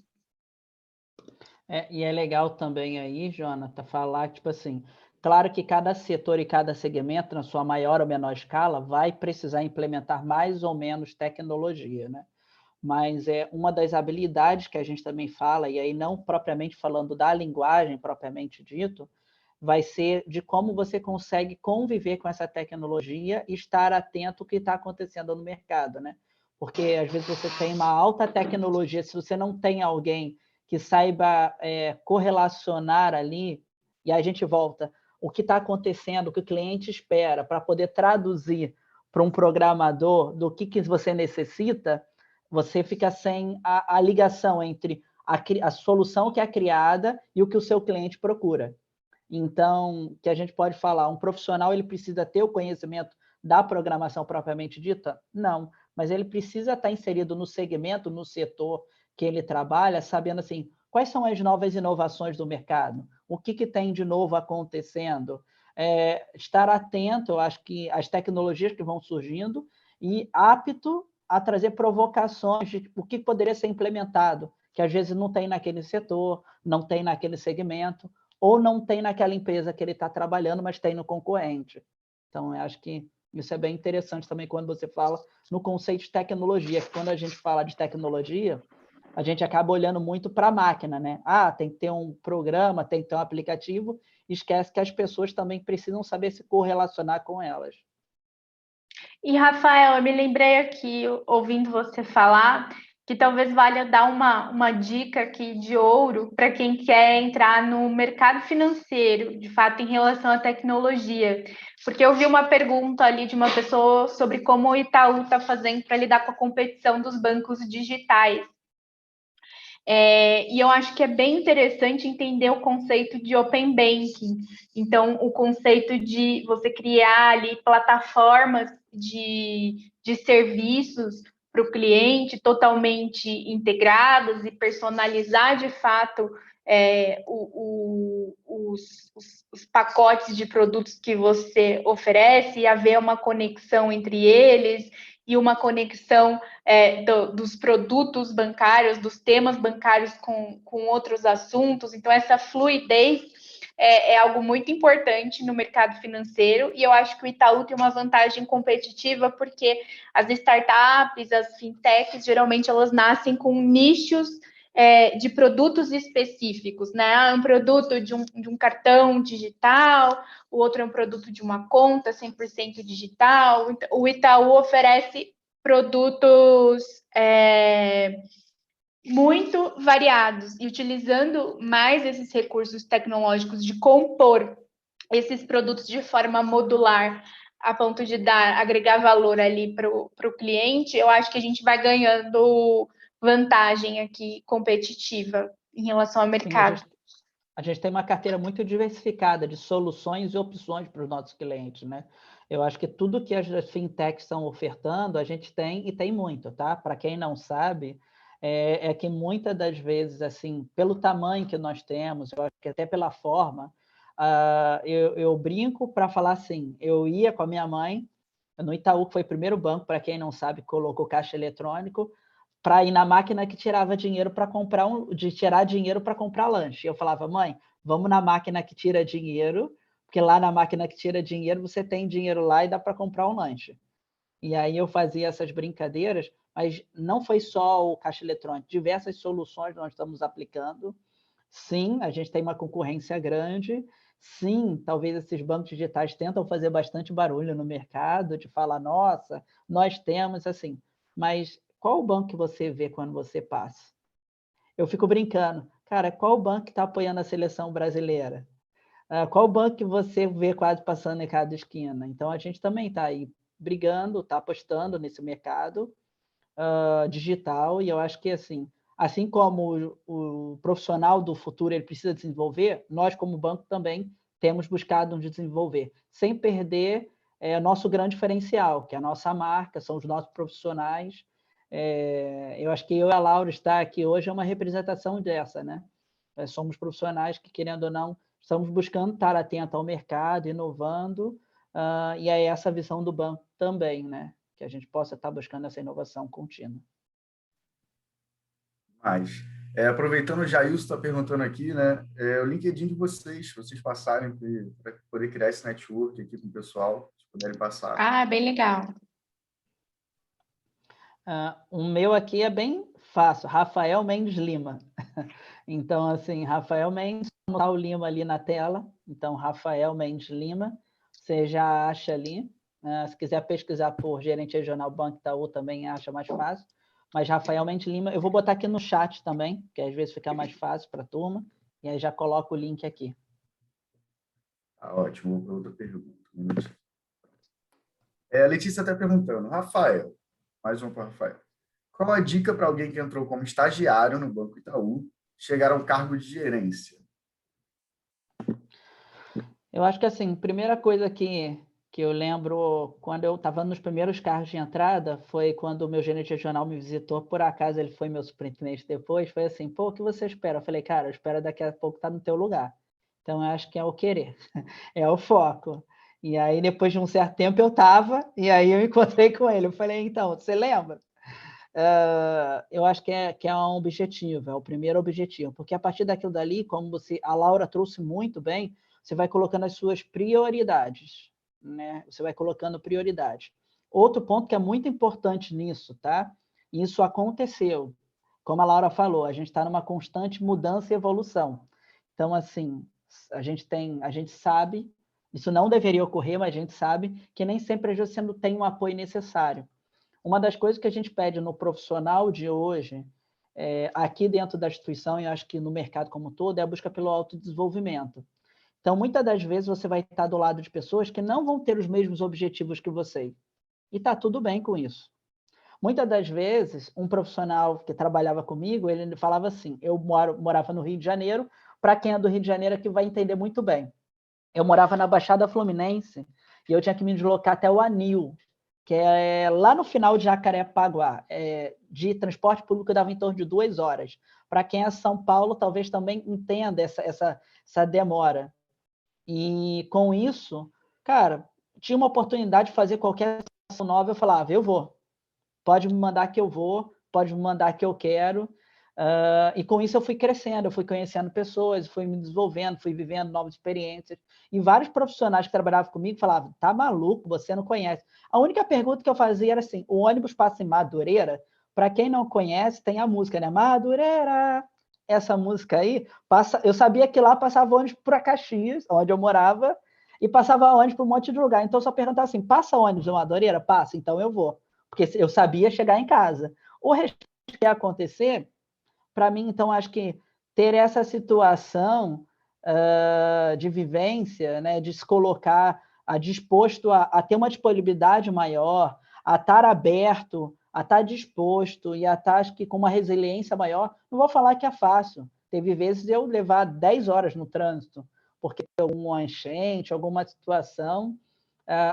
E é legal também aí, Jonathan, falar tipo assim, claro que cada setor e cada segmento, na sua maior ou menor escala, vai precisar implementar mais ou menos tecnologia, né? mas é uma das habilidades que a gente também fala, e aí não propriamente falando da linguagem propriamente dito, vai ser de como você consegue conviver com essa tecnologia e estar atento ao que está acontecendo no mercado, né? Porque às vezes você tem uma alta tecnologia, se você não tem alguém que saiba correlacionar ali, e aí a gente volta, o que está acontecendo, o que o cliente espera, para poder traduzir para um programador do que você necessita, você fica sem a ligação entre a solução que é criada e o que o seu cliente procura. Então, que a gente pode falar, um profissional ele precisa ter o conhecimento da programação propriamente dita? Não, mas ele precisa estar inserido no segmento, no setor que ele trabalha, sabendo assim, quais são as novas inovações do mercado, o que tem de novo acontecendo, estar atento, eu acho que às tecnologias que vão surgindo e apto a trazer provocações de o que poderia ser implementado, que às vezes não tem naquele setor, não tem naquele segmento, ou não tem naquela empresa que ele está trabalhando, mas tem no concorrente. Então, eu acho que isso é bem interessante também quando você fala no conceito de tecnologia, que quando a gente fala de tecnologia, a gente acaba olhando muito para a máquina, né? Ah, tem que ter um programa, tem que ter um aplicativo, esquece que as pessoas também precisam saber se correlacionar com elas. E, Rafael, eu me lembrei aqui, ouvindo você falar, que talvez valha dar uma dica aqui de ouro para quem quer entrar no mercado financeiro, de fato, em relação à tecnologia. Porque eu vi uma pergunta ali de uma pessoa sobre como o Itaú está fazendo para lidar com a competição dos bancos digitais. E eu acho que é bem interessante entender o conceito de Open Banking. Então, o conceito de você criar ali plataformas de serviços para o cliente totalmente integrados e personalizar de fato os pacotes de produtos que você oferece e haver uma conexão entre eles e uma conexão dos produtos bancários, dos temas bancários com outros assuntos. Então, essa fluidez é algo muito importante no mercado financeiro e eu acho que o Itaú tem uma vantagem competitiva porque as startups, as fintechs, geralmente elas nascem com nichos de produtos específicos, né? Um produto de um cartão digital, o outro é um produto de uma conta 100% digital. O Itaú oferece produtos muito variados e utilizando mais esses recursos tecnológicos de compor esses produtos de forma modular a ponto de agregar valor ali para o cliente, eu acho que a gente vai ganhando vantagem aqui competitiva em relação ao mercado. Sim, a gente tem uma carteira muito diversificada de soluções e opções para os nossos clientes, né? Eu acho que tudo que as fintechs estão ofertando, a gente tem e tem muito, tá? Para quem não sabe, é que muitas das vezes, assim, pelo tamanho que nós temos, eu acho que até pela forma, eu brinco para falar assim, eu ia com a minha mãe no Itaú, que foi o primeiro banco, para quem não sabe, colocou caixa eletrônico, para ir na máquina que tirava dinheiro para comprar tirar dinheiro para comprar lanche. Eu falava, mãe, vamos na máquina que tira dinheiro, porque lá na máquina que tira dinheiro você tem dinheiro lá e dá para comprar um lanche. E aí eu fazia essas brincadeiras, mas não foi só o caixa eletrônico, diversas soluções nós estamos aplicando. Sim, a gente tem uma concorrência grande. Sim, talvez esses bancos digitais tentam fazer bastante barulho no mercado, de falar, nossa, nós temos assim, mas qual o banco que você vê quando você passa? Eu fico brincando, cara, qual o banco que está apoiando a seleção brasileira? Qual banco que você vê quase passando em cada esquina? Então, a gente também está aí brigando, está apostando nesse mercado digital, e eu acho que, assim como o profissional do futuro ele precisa desenvolver, nós, como banco, também temos buscado desenvolver, sem perder nosso grande diferencial, que é a nossa marca, são os nossos profissionais. Eu acho que eu e a Laura estar aqui hoje é uma representação dessa, né? Somos profissionais que, querendo ou não, estamos buscando estar atento ao mercado, inovando, e é essa visão do banco também, né? Que a gente possa estar buscando essa inovação contínua. Mas, aproveitando, o Jailson está perguntando aqui, né? O LinkedIn de vocês passarem para poder criar esse network aqui com o pessoal, se puderem passar. Ah, bem legal. O meu aqui é bem fácil, Rafael Mendes Lima. Então, assim, Rafael Mendes, vou botar o Lima ali na tela. Então, Rafael Mendes Lima, você já acha ali. Se quiser pesquisar por gerente regional Banco Itaú, também acha mais fácil. Mas Rafael Mendes Lima, eu vou botar aqui no chat também, que às vezes fica mais fácil para a turma. E aí já coloco o link aqui. Ótimo, vou para outra pergunta. A Letícia está perguntando, Rafael, mais uma para o Rafael. Qual a dica para alguém que entrou como estagiário no Banco Itaú chegar a um cargo de gerência? Eu acho que, assim, primeira coisa que eu lembro, quando eu estava nos primeiros cargos de entrada, foi quando o meu gerente regional me visitou, por acaso ele foi meu superintendente depois, foi assim, pô, o que você espera? Eu falei, cara, eu espero daqui a pouco estar no teu lugar. Então, eu acho que é o querer, é o foco. E aí, depois de um certo tempo, eu estava, e aí eu encontrei com ele. Eu falei, então, você lembra? Eu acho que é um objetivo, é o primeiro objetivo, porque a partir daquilo dali, como a Laura trouxe muito bem, você vai colocando as suas prioridades, né? Você vai colocando prioridades. Outro ponto que é muito importante nisso, tá? Isso aconteceu. Como a Laura falou, a gente está numa constante mudança e evolução. Então, assim, a gente sabe, isso não deveria ocorrer, mas a gente sabe que nem sempre você não tem o apoio necessário. Uma das coisas que a gente pede no profissional de hoje, aqui dentro da instituição, e acho que no mercado como um todo, é a busca pelo autodesenvolvimento. Então, muitas das vezes, você vai estar do lado de pessoas que não vão ter os mesmos objetivos que você. E está tudo bem com isso. Muitas das vezes, um profissional que trabalhava comigo, ele falava assim, eu morava no Rio de Janeiro, para quem é do Rio de Janeiro aqui vai entender muito bem. Eu morava na Baixada Fluminense e eu tinha que me deslocar até o Anil, que é lá no final de Jacarepaguá. De transporte público dava em torno de 2 horas. Para quem é São Paulo, talvez também entenda essa demora. E com isso, cara, tinha uma oportunidade de fazer qualquer ação nova, eu falava, eu vou. Pode me mandar que eu vou, pode me mandar que eu quero. E com isso eu fui crescendo, eu fui conhecendo pessoas, fui me desenvolvendo, fui vivendo novas experiências. E vários profissionais que trabalhavam comigo falavam, tá maluco, você não conhece. A única pergunta que eu fazia era assim, o ônibus passa em Madureira? Para quem não conhece, tem a música, né? Madureira! Essa música aí, eu sabia que lá passava ônibus para Caxias, onde eu morava, e passava ônibus para um monte de lugar. Então eu só perguntava assim, passa ônibus em Madureira? Passa, então eu vou. Porque eu sabia chegar em casa. O resto que ia acontecer, para mim, então, acho que ter essa situação de vivência, né, de se colocar disposto a ter uma disponibilidade maior, a estar aberto, a estar disposto e a estar, acho que, com uma resiliência maior, não vou falar que é fácil. Teve vezes eu levar 10 horas no trânsito, porque alguma enchente, alguma situação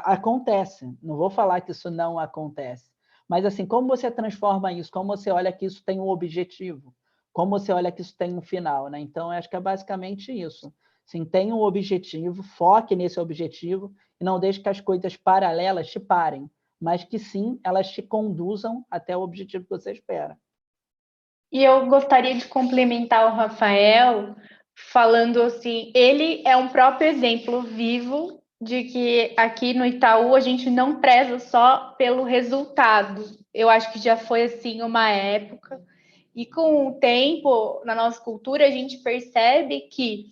acontece. Não vou falar que isso não acontece. Mas, assim, como você transforma isso? Como você olha que isso tem um objetivo? Como você olha que isso tem um final, né? Então, acho que é basicamente isso. Assim, tem um objetivo, foque nesse objetivo e não deixe que as coisas paralelas te parem, mas que sim, elas te conduzam até o objetivo que você espera. E eu gostaria de complementar o Rafael falando assim, ele é um próprio exemplo vivo de que aqui no Itaú a gente não preza só pelo resultado. Eu acho que já foi assim uma época. E com o tempo, na nossa cultura, a gente percebe que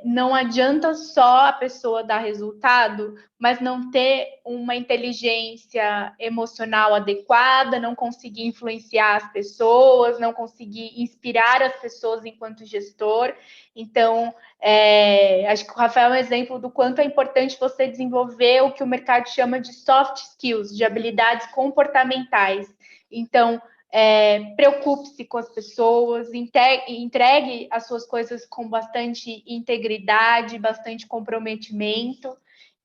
não adianta só a pessoa dar resultado, mas não ter uma inteligência emocional adequada, não conseguir influenciar as pessoas, não conseguir inspirar as pessoas enquanto gestor. Então, acho que o Rafael é um exemplo do quanto é importante você desenvolver o que o mercado chama de soft skills, de habilidades comportamentais. Então, preocupe-se com as pessoas, entregue as suas coisas com bastante integridade, bastante comprometimento,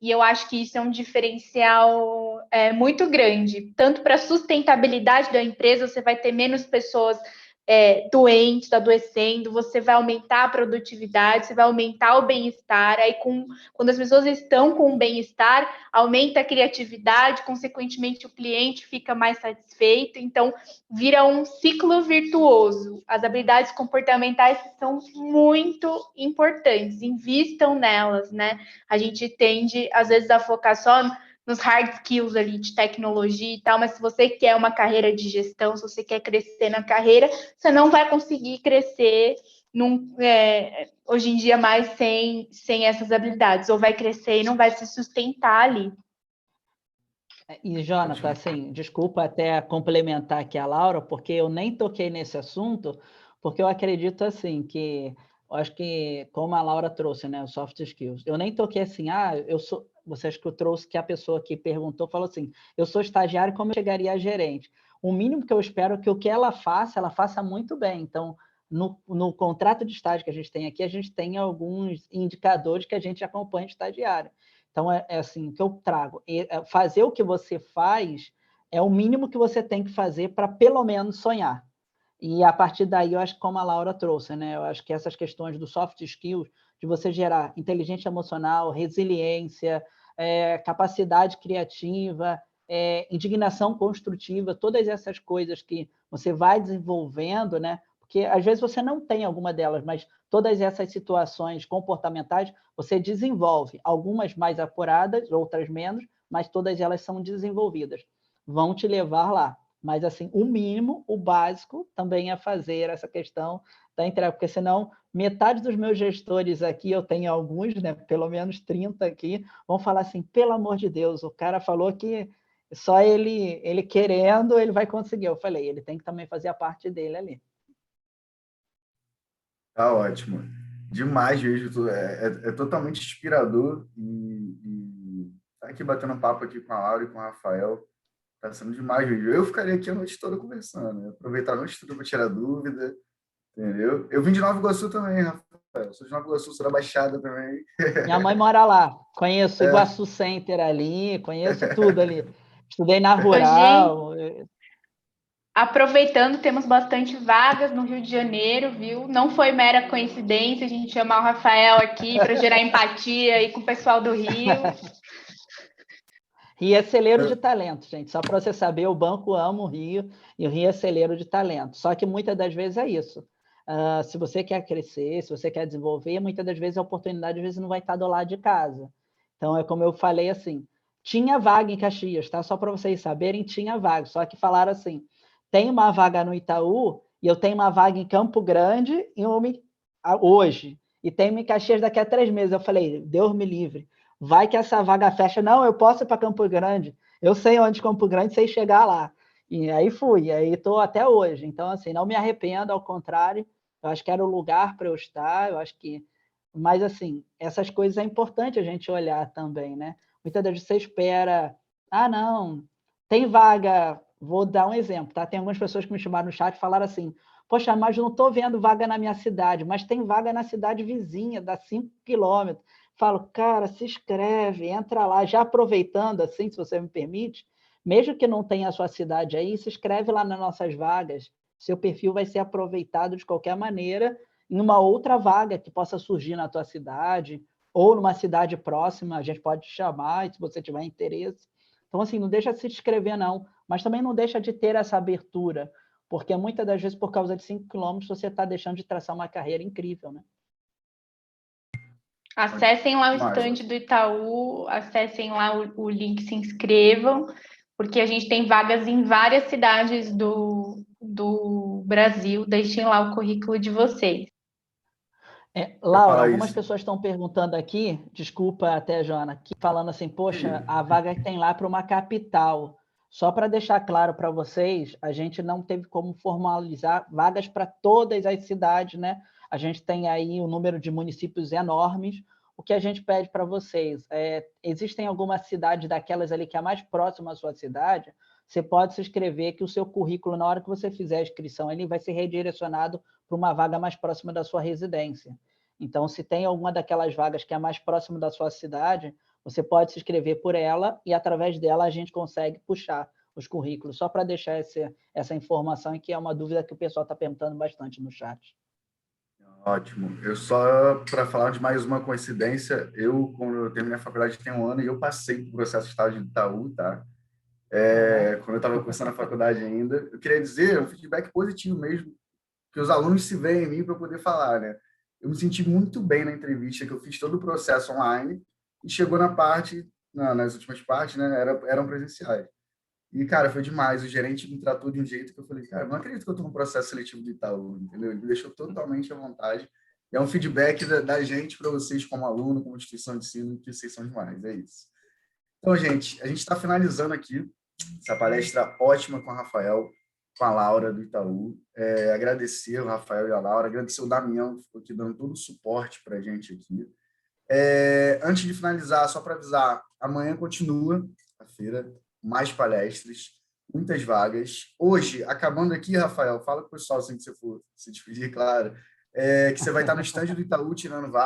e eu acho que isso é um diferencial muito grande, tanto para a sustentabilidade da empresa, você vai ter menos pessoas doentes, adoecendo, você vai aumentar a produtividade, você vai aumentar o bem-estar, aí quando as pessoas estão com o bem-estar, aumenta a criatividade, consequentemente o cliente fica mais satisfeito, então vira um ciclo virtuoso. As habilidades comportamentais são muito importantes, invistam nelas, né? A gente tende, às vezes, a focar só nos hard skills ali de tecnologia e tal, mas se você quer uma carreira de gestão, se você quer crescer na carreira, você não vai conseguir crescer hoje em dia mais sem essas habilidades, ou vai crescer e não vai se sustentar ali. E, Jonathan, assim, desculpa até complementar aqui a Laura, porque eu nem toquei nesse assunto, porque eu acredito, assim, que eu acho que, como a Laura trouxe, né, os soft skills, eu nem toquei assim, você acha que eu trouxe que a pessoa que perguntou falou assim, eu sou estagiário, como eu chegaria a gerente? O mínimo que eu espero é que o que ela faça muito bem. Então, no contrato de estágio que a gente tem aqui, a gente tem alguns indicadores que a gente acompanha de estagiário. Então, é assim, o que eu trago. Fazer o que você faz é o mínimo que você tem que fazer para, pelo menos, sonhar. E, a partir daí, eu acho que, como a Laura trouxe, né? Eu acho que essas questões do soft skills, de você gerar inteligência emocional, resiliência, capacidade criativa, indignação construtiva, todas essas coisas que você vai desenvolvendo, né? Porque, às vezes, você não tem alguma delas, mas todas essas situações comportamentais você desenvolve, algumas mais apuradas, outras menos, mas todas elas são desenvolvidas. Vão te levar lá. Mas, assim, o mínimo, o básico, também é fazer essa questão da entrega, porque senão metade dos meus gestores aqui, eu tenho alguns, né, pelo menos 30 aqui, vão falar assim, pelo amor de Deus, o cara falou que só ele querendo, ele vai conseguir. Eu falei, ele tem que também fazer a parte dele ali. Tá ótimo. Demais mesmo. É totalmente inspirador e tá aqui batendo um papo aqui com a Laura e com o Rafael. Tá sendo demais mesmo. Eu ficaria aqui a noite toda conversando, né? Aproveitar a noite toda para tirar dúvida, entendeu? Eu vim de Nova Iguaçu também, Rafael. Eu sou de Nova Iguaçu, sou da Baixada também. Minha mãe mora lá. Conheço Iguaçu Center ali, conheço tudo ali. Estudei na Rural. Aproveitando, temos bastante vagas no Rio de Janeiro, viu? Não foi mera coincidência a gente chamar o Rafael aqui para gerar empatia aí com o pessoal do Rio. Rio é celeiro de talento, gente. Só para você saber, o banco ama o Rio e o Rio é celeiro de talento. Só que muitas das vezes é isso. Se você quer crescer, se você quer desenvolver, muitas das vezes a oportunidade às vezes não vai estar do lado de casa. Então, é como eu falei assim, tinha vaga em Caxias, tá? Só para vocês saberem, tinha vaga. Só que falaram assim, tem uma vaga no Itaú e eu tenho uma vaga em Campo Grande hoje. E tem uma em Caxias daqui a 3 meses. Eu falei, Deus me livre. Vai que essa vaga fecha. Não, eu posso ir para Campo Grande. Eu sei onde Campo Grande, sei chegar lá. E aí fui, e aí estou até hoje. Então, assim, não me arrependo, ao contrário, eu acho que era o lugar para eu estar, eu acho que... Mas, assim, essas coisas é importante a gente olhar também, né? Muitas vezes você espera, não, tem vaga... Vou dar um exemplo, tá? Tem algumas pessoas que me chamaram no chat e falaram assim, poxa, mas não estou vendo vaga na minha cidade, mas tem vaga na cidade vizinha, dá 5 quilômetros. Falo, cara, se inscreve, entra lá, já aproveitando, assim, se você me permite, mesmo que não tenha a sua cidade aí, se inscreve lá nas nossas vagas, seu perfil vai ser aproveitado de qualquer maneira em uma outra vaga que possa surgir na tua cidade, ou numa cidade próxima, a gente pode te chamar, se você tiver interesse. Então, assim, não deixa de se inscrever, não, mas também não deixa de ter essa abertura, porque muitas das vezes, por causa de 5 quilômetros, você está deixando de traçar uma carreira incrível, né? Acessem lá o stand do Itaú, acessem lá o link, se inscrevam, porque a gente tem vagas em várias cidades do Brasil. Deixem lá o currículo de vocês. Laura, algumas pessoas estão perguntando aqui, desculpa até, Joana, aqui falando assim, poxa, a vaga que tem lá para uma capital. Só para deixar claro para vocês, a gente não teve como formalizar vagas para todas as cidades, né? A gente tem aí um número de municípios enormes. O que a gente pede para vocês existem algumas cidades daquelas ali que é mais próxima à sua cidade, você pode se inscrever que o seu currículo, na hora que você fizer a inscrição, ele vai ser redirecionado para uma vaga mais próxima da sua residência. Então, se tem alguma daquelas vagas que é mais próxima da sua cidade, você pode se inscrever por ela e, através dela, a gente consegue puxar os currículos. Só para deixar essa informação, e que é uma dúvida que o pessoal está perguntando bastante no chat. Ótimo. Eu só, para falar de mais uma coincidência, quando eu terminei a faculdade, tem 1 ano, e eu passei por processo de estágio de Itaú, tá? Quando eu estava cursando a faculdade ainda. Eu queria dizer um feedback positivo mesmo, que os alunos se veem em mim para poder falar, né? Eu me senti muito bem na entrevista, que eu fiz todo o processo online, e chegou na parte nas últimas partes, né, eram presenciais. E, cara, foi demais. O gerente me tratou de um jeito que eu falei, cara, não acredito que eu estou no processo seletivo do Itaú, entendeu? Ele me deixou totalmente à vontade. E é um feedback da gente para vocês como aluno, como instituição de ensino, que vocês são demais, é isso. Então, gente, a gente está finalizando aqui essa palestra ótima com a Rafael, com a Laura do Itaú. Agradecer o Rafael e a Laura, agradecer o Damião, que ficou aqui dando todo o suporte para a gente aqui. Antes de finalizar, só para avisar, amanhã continua a feira, mais palestras, muitas vagas. Hoje, acabando aqui, Rafael, fala com o pessoal, assim que você for se despedir, claro, que você vai estar no estande do Itaú tirando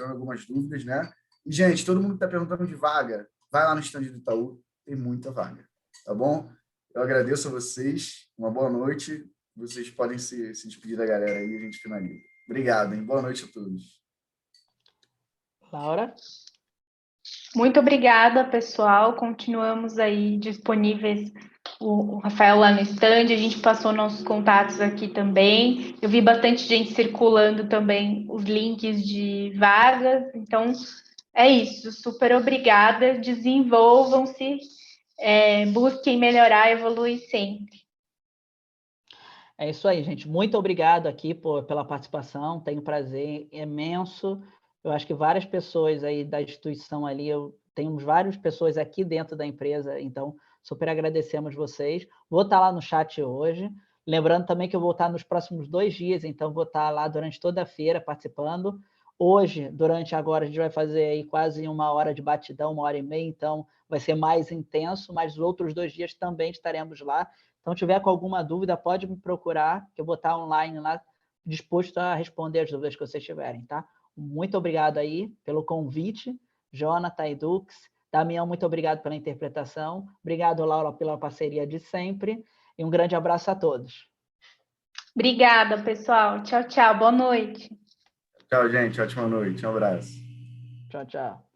algumas dúvidas, né? E, gente, todo mundo que está perguntando de vaga, vai lá no estande do Itaú, tem muita vaga, tá bom? Eu agradeço a vocês, uma boa noite. Vocês podem se despedir da galera aí e a gente finaliza. Obrigado, hein? Boa noite a todos. Laura? Muito obrigada, pessoal. Continuamos aí disponíveis, o Rafael lá no stand, a gente passou nossos contatos aqui também. Eu vi bastante gente circulando também os links de vagas, então é isso. Super obrigada. Desenvolvam-se, busquem melhorar, evoluir sempre. É isso aí, gente. Muito obrigado aqui pela participação. Tenho um prazer imenso. Eu acho que várias pessoas aí da instituição ali, temos várias pessoas aqui dentro da empresa, então super agradecemos vocês. Vou estar lá no chat hoje. Lembrando também que eu vou estar nos próximos 2 dias, então vou estar lá durante toda a feira participando. Hoje, durante agora, a gente vai fazer aí quase 1 hora de batidão, 1h30, então vai ser mais intenso, mas os outros 2 dias também estaremos lá. Então, tiver com alguma dúvida, pode me procurar, que eu vou estar online lá, disposto a responder as dúvidas que vocês tiverem, tá? Muito obrigado aí pelo convite, Jonathan e Dux. Damião, muito obrigado pela interpretação. Obrigado, Laura, pela parceria de sempre. E um grande abraço a todos. Obrigada, pessoal. Tchau, tchau. Boa noite. Tchau, gente. Ótima noite. Um abraço. Tchau, tchau.